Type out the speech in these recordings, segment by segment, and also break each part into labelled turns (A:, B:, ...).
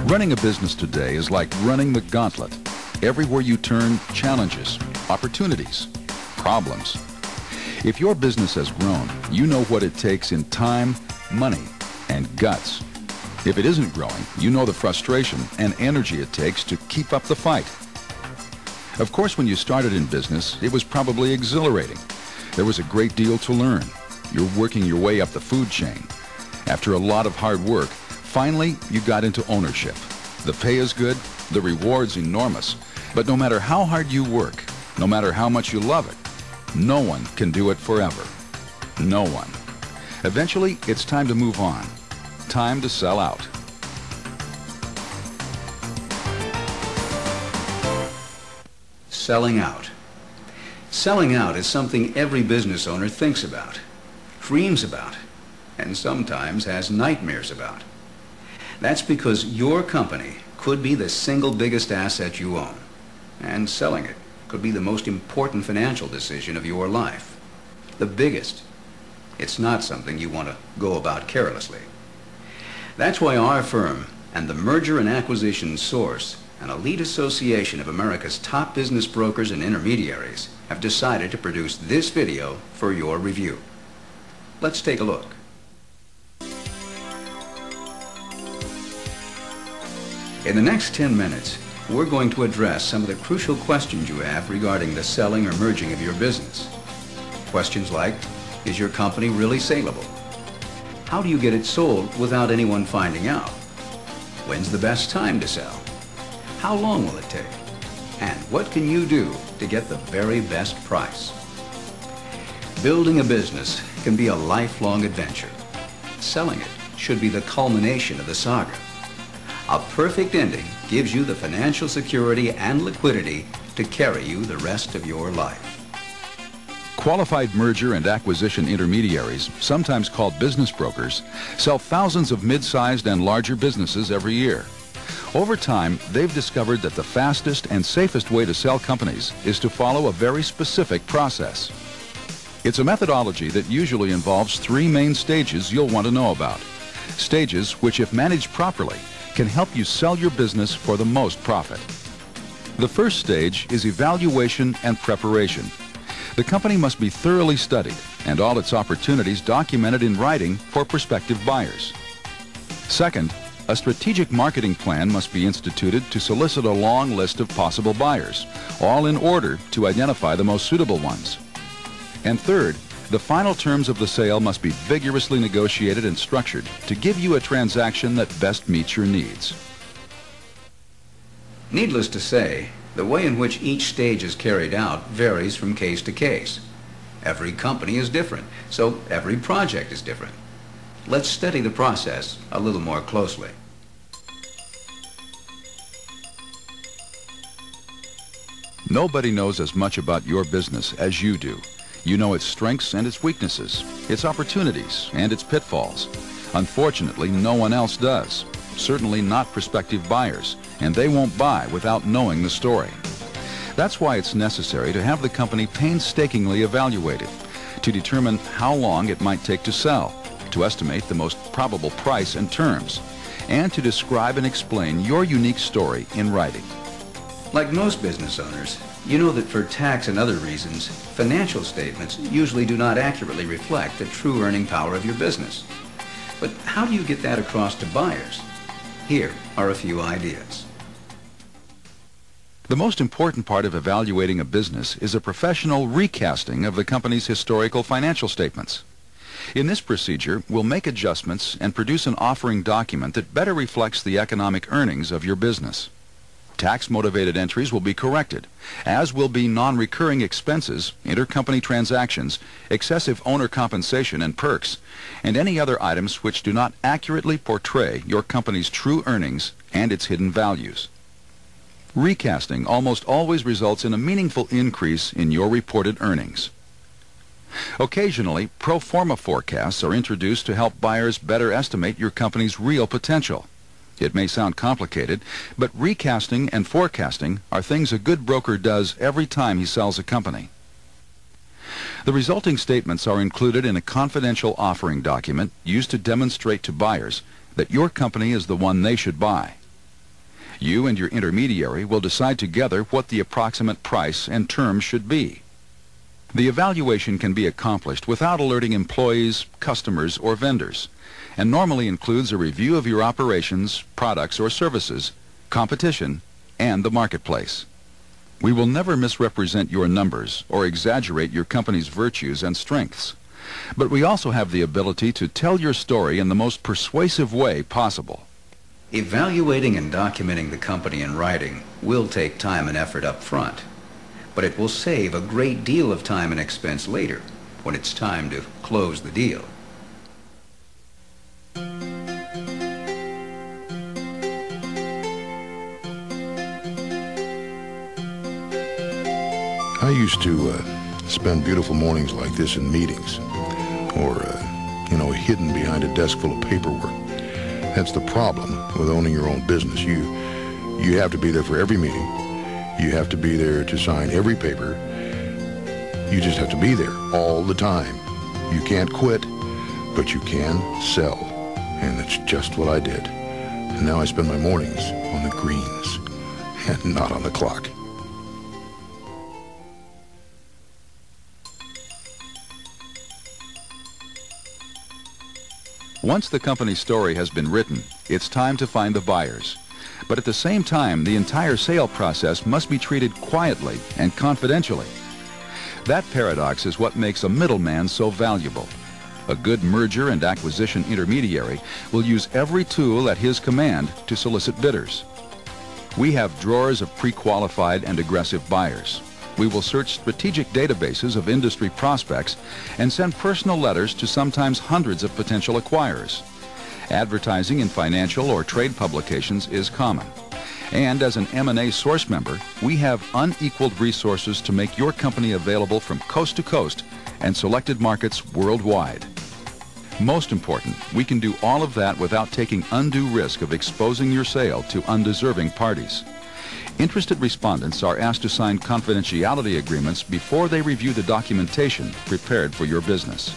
A: Running a business today is like running the gauntlet. Everywhere you turn, challenges, opportunities, problems. If your business has grown, you know what it takes in time, money, and guts. If it isn't growing, you know the frustration and energy it takes to keep up the fight. Of course, when you started in business, it was probably exhilarating. There was a great deal to learn. You're working your way up the food chain. After a lot of hard work, finally, you got into ownership. The pay is good, the reward's enormous, but no matter how hard you work, no matter how much you love it, no one can do it forever. No one. Eventually, it's time to move on. Time to sell out.
B: Selling out. Selling out is something every business owner thinks about, dreams about, and sometimes has nightmares about. That's because your company could be the single biggest asset you own, and selling it could be the most important financial decision of your life. The biggest. It's not something you want to go about carelessly. That's why our firm and the Merger and Acquisition Source, an elite association of America's top business brokers and intermediaries, have decided to produce this video for your review. Let's take a look. In the next 10 minutes, we're going to address some of the crucial questions you have regarding the selling or merging of your business. Questions like, is your company really saleable? How do you get it sold without anyone finding out? When's the best time to sell? How long will it take? And what can you do to get the very best price? Building a business can be a lifelong adventure. Selling it should be the culmination of the saga. A perfect ending gives you the financial security and liquidity to carry you the rest of your life.
A: Qualified merger and acquisition intermediaries, sometimes called business brokers, sell thousands of mid-sized and larger businesses every year. Over time, they've discovered that the fastest and safest way to sell companies is to follow a very specific process. It's a methodology that usually involves three main stages you'll want to know about. Stages which, if managed properly, can help you sell your business for the most profit. The first stage is evaluation and preparation. The company must be thoroughly studied and all its opportunities documented in writing for prospective buyers. Second, a strategic marketing plan must be instituted to solicit a long list of possible buyers, all in order to identify the most suitable ones. And third, the final terms of the sale must be vigorously negotiated and structured to give you a transaction that best meets your needs.
B: Needless to say, the way in which each stage is carried out varies from case to case. Every company is different, so every project is different. Let's study the process a little more closely.
A: Nobody knows as much about your business as you do. You know its strengths and its weaknesses, its opportunities and its pitfalls. Unfortunately, no one else does. Certainly not prospective buyers, and they won't buy without knowing the story. That's why it's necessary to have the company painstakingly evaluated, to determine how long it might take to sell, to estimate the most probable price and terms, and to describe and explain your unique story in writing.
B: Like most business owners, you know that for tax and other reasons, financial statements usually do not accurately reflect the true earning power of your business. But how do you get that across to buyers? Here are a few ideas.
A: The most important part of evaluating a business is a professional recasting of the company's historical financial statements. In this procedure, we'll make adjustments and produce an offering document that better reflects the economic earnings of your business. Tax-motivated entries will be corrected, as will be non-recurring expenses, intercompany transactions, excessive owner compensation and perks, and any other items which do not accurately portray your company's true earnings and its hidden values. Recasting almost always results in a meaningful increase in your reported earnings. Occasionally, pro forma forecasts are introduced to help buyers better estimate your company's real potential. It may sound complicated, but recasting and forecasting are things a good broker does every time he sells a company. The resulting statements are included in a confidential offering document used to demonstrate to buyers that your company is the one they should buy. You and your intermediary will decide together what the approximate price and terms should be. The evaluation can be accomplished without alerting employees, customers, or vendors, and normally includes a review of your operations, products or services, competition, and the marketplace. We will never misrepresent your numbers or exaggerate your company's virtues and strengths, but we also have the ability to tell your story in the most persuasive way possible.
B: Evaluating and documenting the company in writing will take time and effort up front, but it will save a great deal of time and expense later when it's time to close the deal.
C: I used to spend beautiful mornings like this in meetings, or, hidden behind a desk full of paperwork. That's the problem with owning your own business. You have to be there for every meeting. You have to be there to sign every paper. You just have to be there all the time. You can't quit, but you can sell. And that's just what I did. And now I spend my mornings on the greens and not on the clock.
A: Once the company's story has been written, it's time to find the buyers. But at the same time, the entire sale process must be treated quietly and confidentially. That paradox is what makes a middleman so valuable. A good merger and acquisition intermediary will use every tool at his command to solicit bidders. We have drawers of pre-qualified and aggressive buyers. We will search strategic databases of industry prospects and send personal letters to sometimes hundreds of potential acquirers. Advertising in financial or trade publications is common. And as an M&A source member, we have unequaled resources to make your company available from coast to coast and selected markets worldwide. Most important, we can do all of that without taking undue risk of exposing your sale to undeserving parties. Interested respondents are asked to sign confidentiality agreements before they review the documentation prepared for your business.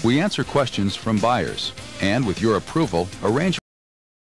A: We answer questions from buyers and, with your approval, arrange